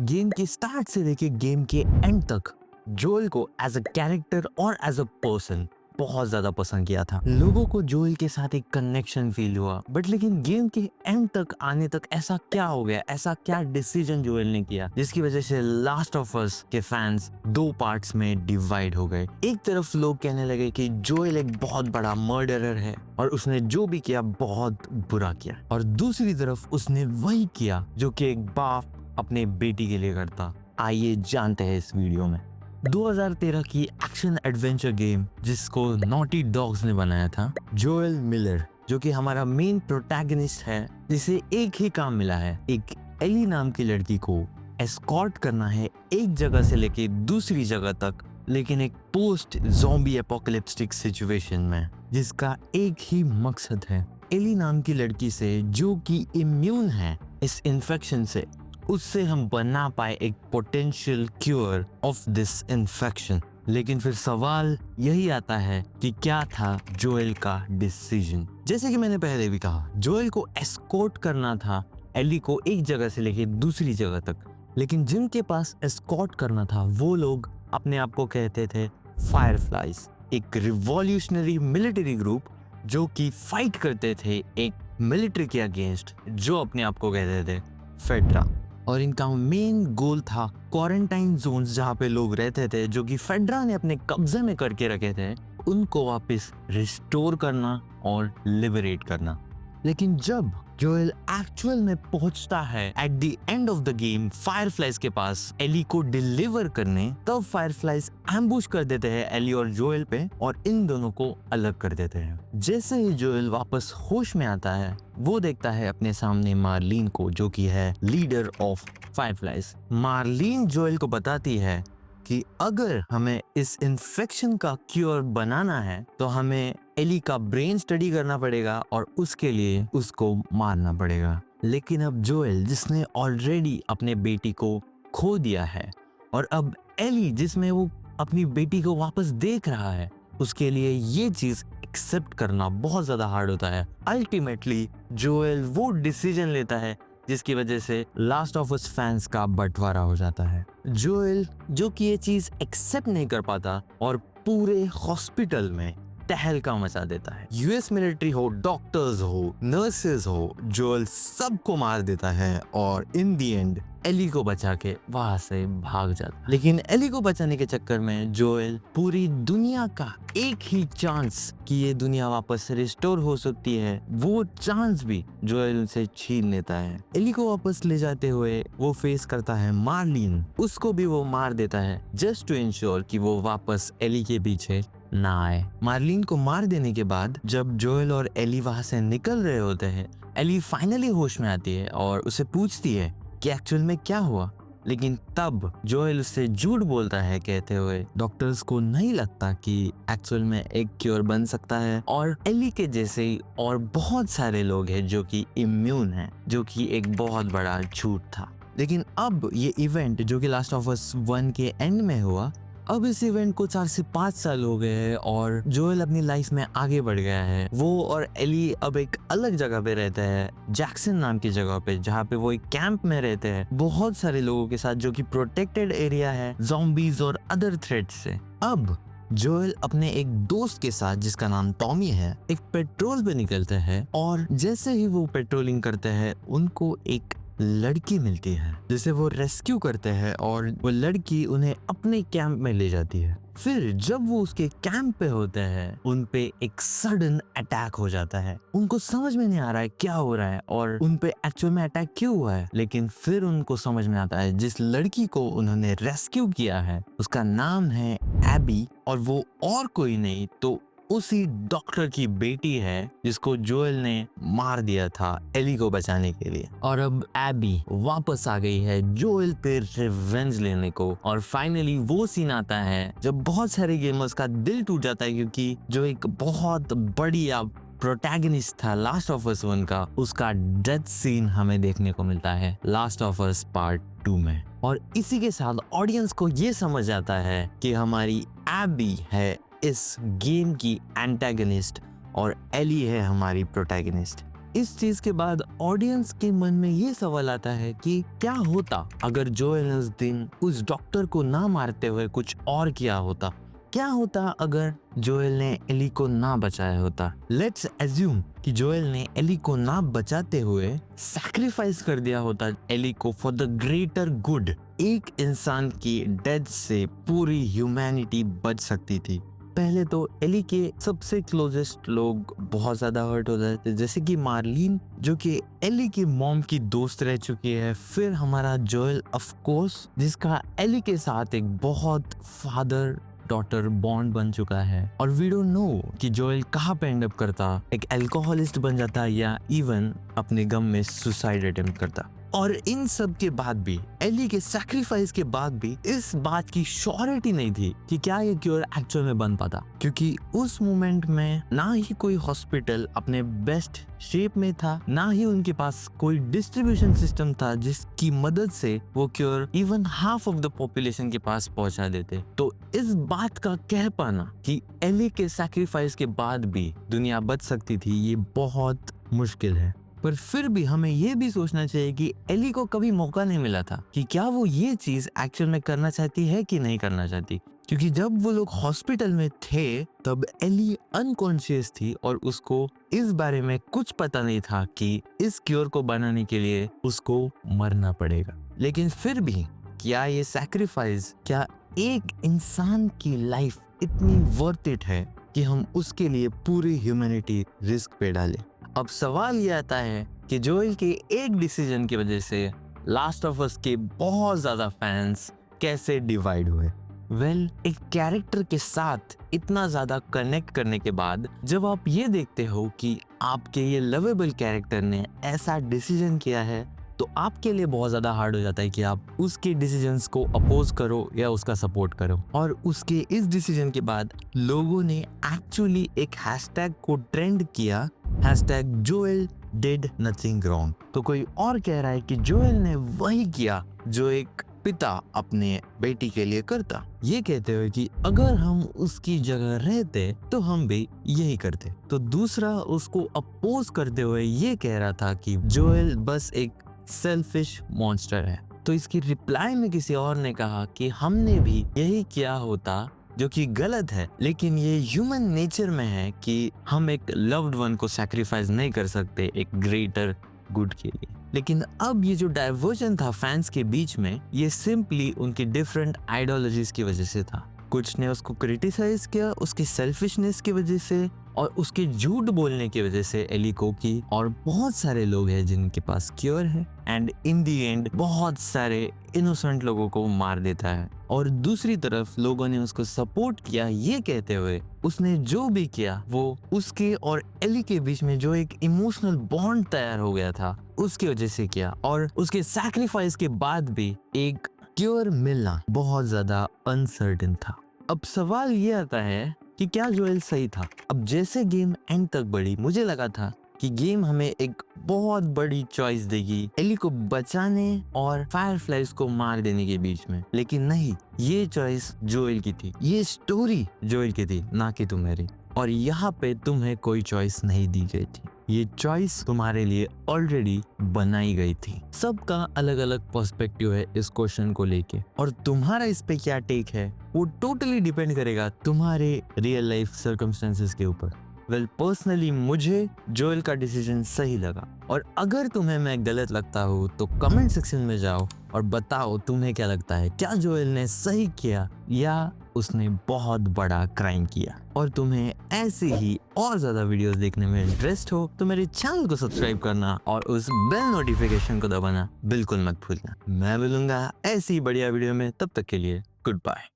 Game के start से लेके गेम के एंड तक जोएल को एज अ कैरेक्टर और एज अ पर्सन बहुत ज्यादा पसंद किया था। लोगों को जोएल के साथ एक कनेक्शन फील हुआ, बट लेकिन गेम के एंड तक आने तक ऐसा क्या हो गया, ऐसा क्या डिसीजन जोएल ने किया जिसकी वजह से लास्ट ऑफ अस के फैंस दो पार्ट्स में डिवाइड हो गए। एक तरफ लोग कहने लगे कि जोएल एक बहुत बड़ा मर्डरर है और उसने जो भी किया बहुत बुरा किया, और दूसरी तरफ उसने वही किया जो कि एक बाप अपने बेटी के लिए करता। आइए जानते हैं इस वीडियो में। 2013 की एक्शन एडवेंचर गेम जिसको नॉटी डॉग्स ने बनाया था, जोएल मिलर जो कि हमारा मेन प्रोटैगनिस्ट है, जिसे एक ही काम मिला है, एक एली नाम की लड़की को एस्कॉर्ट करना है एक जगह से लेके दूसरी जगह तक, लेकिन एक पोस्ट ज़ॉम्बी एपोकलिप्टिक सिचुएशन में, जिसका एक ही मकसद है एली नाम की लड़की से जो कि इम्यून है इस इन्फेक्शन से, उससे हम बना पाए एक potential cure of this infection. लेकिन फिर सवाल यही आता है कि क्या था जोएल का डिसीजन। जैसे कि मैंने पहले भी कहा, जोएल को एस्कॉर्ट करना था एली को एक जगह से लेके दूसरी जगह तक, लेकिन जिनके पास एस्कॉर्ट करना था वो लोग अपने आप को कहते थे फायरफ्लाइज, एक रिवॉल्यूशनरी मिलिट्री ग्रुप जो कि फाइट करते थे एक मिलिट्री के अगेंस्ट जो अपने आप को कहते थे फेडरा। और इनका मेन गोल था क्वारंटाइन जोन्स जहाँ पे लोग रहते थे जो कि फेडरा ने अपने कब्जे में करके रखे थे, उनको वापस रिस्टोर करना और लिबरेट करना। लेकिन जब जोएल एक्चुअल में पहुंचता है at the end of the game fireflies के पास एली को डिलीवर करने, तब फायरफ्लाइज एम्बुश कर देते हैं एली और जोएल पे और इन दोनों को अलग कर देते हैं। जैसे ही जोएल वापस होश में आता है वो देखता है अपने सामने मार्लिन को जो कि है leader of fireflies. Marlin Joel को बताती है कि अगर हमें इस इन्फेक्शन का क्योर बनाना है तो हमें एली का ब्रेन स्टडी करना पड़ेगा और उसके लिए उसको मारना पड़ेगा। लेकिन अब जोएल जिसने ऑलरेडी अपने बेटी को खो दिया है और अब एली जिसमें वो अपनी बेटी को वापस देख रहा है, उसके लिए ये चीज एक्सेप्ट करना बहुत ज्यादा हार्ड होता है। अल्टीमेटली जोएल वो डिसीजन लेता है जिसकी वजह से लास्ट ऑफ अस फैंस का बंटवारा हो जाता है। जोएल जो कि ये चीज एक्सेप्ट नहीं कर पाता और पूरे हॉस्पिटल में तहलका मचा देता है। यूएस मिलिट्री हो, डॉक्टर्स हो, नर्सेस हो, जोएल सबको मार देता है और इन दी एंड एली को बचा के वहां से भाग जाता है। लेकिन एली को बचाने के चक्कर में जोएल पूरी दुनिया का एक ही चांस कि ये दुनिया वापस रिस्टोर हो सकती है, वो चांस भी जोएल से छीन लेता है। एली को वापस ले जाते हुए वो फेस करता है मार्लिन, उसको भी वो मार देता है जस्ट टू इंश्योर कि वो वापस एली के पीछे ना आए। मार्लिन को मार देने के बाद जब जोएल और एली वहां से निकल रहे होते हैं, एली फाइनली होश में आती है और उसे पूछती है कि एक्चुअल में क्या हुआ। लेकिन तब जोएल उससे झूठ बोलता है कहते हुए डॉक्टर्स को नहीं लगता कि एक्चुअल में एक क्योर बन सकता है, और एली के जैसे ही और बहुत सारे लोग हैं जो कि इम्यून हैं, जो कि एक बहुत बड़ा झूठ था। लेकिन अब ये इवेंट जो कि लास्ट ऑफ अस 1 के एंड में हुआ, अब इस इवेंट को 4 से 5 साल हो गए हैं और जोएल अपनी लाइफ में आगे बढ़ गया है। वो और एली अब एक अलग जगह पे रहते हैं, जैक्सन नाम की जगह पे, जहाँ पे वो एक कैंप में रहते हैं बहुत सारे लोगों के साथ जो कि प्रोटेक्टेड एरिया है ज़ॉम्बीज और अदर थ्रेट से। अब जोएल अपने एक दोस्त के साथ जिसका नाम टॉमी है एक पेट्रोल पे निकलते हैं, और जैसे ही वो पेट्रोलिंग करते हैं उनको एक लड़की मिलती है जिसे वो रेस्क्यू करते हैं और वो लड़की उन्हें अपने कैंप में ले जाती है। फिर जब वो उसके कैंप पे होते हैं उन पे एक सडन अटैक हो जाता है। उनको समझ में नहीं आ रहा है क्या हो रहा है और उन पे एक्चुअल में अटैक क्यों हुआ है, लेकिन फिर उनको समझ में आता है जिस लड़की को उन्होंने रेस्क्यू किया है उसका नाम है एबी, और वो और कोई नहीं तो उसी डॉक्टर की बेटी है जिसको जोएल ने मार दिया था एली को बचाने के लिए। और अब एबी वापस आ गई है जोएल पे रिवेंज लेने को, और फाइनली वो सीन आता है जब बहुत सारे गेमर्स का दिल टूट जाता है क्योंकि जो एक बहुत बढ़िया प्रोटैगनिस्ट था लास्ट ऑफ अस 1 का, उसका डेथ सीन हमें देखने को मिलता है लास्ट ऑफ अस पार्ट 2 में। और इसी के साथ ऑडियंस को ये समझ आता है कि हमारी एबी है इस गेम की एंटागनिस्ट और एली है हमारी प्रोटैगनिस्ट। इस चीज के बाद ऑडियंस के मन में ये सवाल आता है कि क्या होता अगर जोएल ने उस दिन उस डॉक्टर को ना मारते हुए कुछ और किया होता। क्या होता अगर जोएल ने एली को ना बचाया होता। लेट्स एज्यूम कि जोएल ने एली को ना बचाते हुए सैक्रिफाइस कर दिया होता एली को फॉर द ग्रेटर गुड। एक इंसान की डेथ से पूरी ह्यूमैनिटी बच सकती थी। पहले तो एली के सबसे क्लोजेस्ट लोग बहुत ज्यादा हर्ट हो जाते थे, जैसे कि मार्लिन जो कि एली की मॉम की दोस्त रह चुकी है। फिर हमारा जोएल ऑफ कोर्स, जिसका एली के साथ एक बहुत फादर डॉटर बॉन्ड बन चुका है। और वी डोंट नो कि जोएल कहाँ पे एंड अप करता, एक अल्कोहलिस्ट बन जाता या इवन अपने गम में सुसाइड अटेम्प्ट करता। और इन सब के बाद भी, एली के सैक्रिफाइस के बाद भी इस बात की श्योरिटी नहीं थी कि क्या ये क्योर एक्चुअल में बन पाता, क्योंकि उस मोमेंट में ना ही कोई हॉस्पिटल अपने बेस्ट शेप में था, ना ही उनके पास कोई डिस्ट्रीब्यूशन सिस्टम था जिसकी मदद से वो cure even half of the population के पास पहुंचा देते। तो इस बात का कह पाना कि एली के सैक्रिफाइस के बाद भी दुनिया बच सकती थी, ये बहुत मुश्किल है। पर फिर भी हमें ये भी सोचना चाहिए कि एली को कभी मौका नहीं मिला था कि क्या वो ये चीज एक्चुअल में करना चाहती है कि नहीं करना चाहती, क्योंकि जब वो लोग हॉस्पिटल में थे तब एली अनकॉन्शियस थी और उसको इस बारे में कुछ पता नहीं था कि इस क्योर को बनाने के लिए उसको मरना पड़ेगा। लेकिन फिर भी क्या ये सैक्रिफाइस, क्या एक इंसान की लाइफ इतनी वर्थ इट है कि हम उसके लिए पूरी ह्यूमैनिटी रिस्क पे डालें। अब सवाल ये आता है कि जोएल के एक डिसीजन की वजह से लास्ट ऑफ अस के बहुत ज्यादा फैंस कैसे डिवाइड हुए। एक कैरेक्टर के साथ इतना ज्यादा कनेक्ट करने के बाद जब आप ये देखते हो कि आपके ये लवेबल कैरेक्टर ने ऐसा डिसीजन किया है, तो आपके लिए बहुत ज्यादा हार्ड हो जाता है कि आप उसके डिसीजंस को अपोज करो या उसका सपोर्ट करो। और उसके इस डिसीजन के बाद लोगों ने एक्चुअली एक हैशटैग को ट्रेंड किया, hashtag Joel did nothing wrong. तो कोई और कह रहा है कि जोएल ने वही किया जो एक पिता अपने बेटी के लिए करता, ये कहते हुए कि अगर हम उसकी जगह रहते तो हम भी यही करते। तो दूसरा उसको अपोज करते हुए ये कह रहा था कि जोएल बस एक सेल्फिश मॉन्स्टर है। तो इसकी रिप्लाई में किसी और ने कहा कि हमने भी यही किया होता, जो कि गलत है, लेकिन ये ह्यूमन नेचर में है कि हम एक लव्ड वन को सैक्रिफाइस नहीं कर सकते एक ग्रेटर गुड के लिए। लेकिन अब ये जो डाइवर्जन था फैंस के बीच में, ये सिंपली उनकी डिफरेंट आइडियोलॉजीज की वजह से था। कुछ ने उसको क्रिटिसाइज किया उसकी सेल्फिशनेस की वजह से और उसके झूठ बोलने की वजह से एली को की, और बहुत सारे लोग हैं जिनके पास क्योर है एंड इन दी एंड बहुत सारे इनोसेंट लोगों को मार देता है। और दूसरी तरफ लोगों ने उसको सपोर्ट किया ये कहते हुए उसने जो भी किया वो उसके और एली के बीच में जो एक इमोशनल बॉन्ड तैयार हो गया था उसकी वजह से किया, और उसके सैक्रिफाइस के बाद भी एक क्योर मिलना बहुत ज्यादा अनसर्टेन था। अब सवाल ये आता है कि क्या जोएल सही था। अब जैसे गेम एंड तक बढ़ी मुझे लगा था कि गेम हमें एक बहुत बड़ी चॉइस देगी एली को बचाने और फायरफ्लाइज को मार देने के बीच में, लेकिन नहीं, ये चॉइस जोएल की थी, ये स्टोरी जोएल की थी, ना कि तुम्हारी। और यहाँ पे तुम्हें कोई चॉइस नहीं दी गई थी, ये चॉइस तुम्हारे लिए ऑलरेडी बनाई गई थी। सबका अलग अलग पर्सपेक्टिव है इस क्वेश्चन को लेके, और तुम्हारा इस पे क्या टेक है वो टोटली डिपेंड करेगा तुम्हारे रियल लाइफ सर्कमस्टेंसेस के ऊपर। पर्सनली मुझे जोएल का डिसीजन सही लगा, और अगर तुम्हें मैं गलत लगता हूँ तो कमेंट सेक्शन में जाओ और बताओ तुम्हें क्या लगता है, क्या जोएल ने सही किया या उसने बहुत बड़ा क्राइम किया। और तुम्हें ऐसे ही और ज्यादा वीडियोस देखने में इंटरेस्ट हो तो मेरे चैनल को सब्सक्राइब करना और उस बेल नोटिफिकेशन को दबाना बिल्कुल मत भूलना। मैं मिलूंगा ऐसी बढ़िया वीडियो में, तब तक के लिए गुड बाय।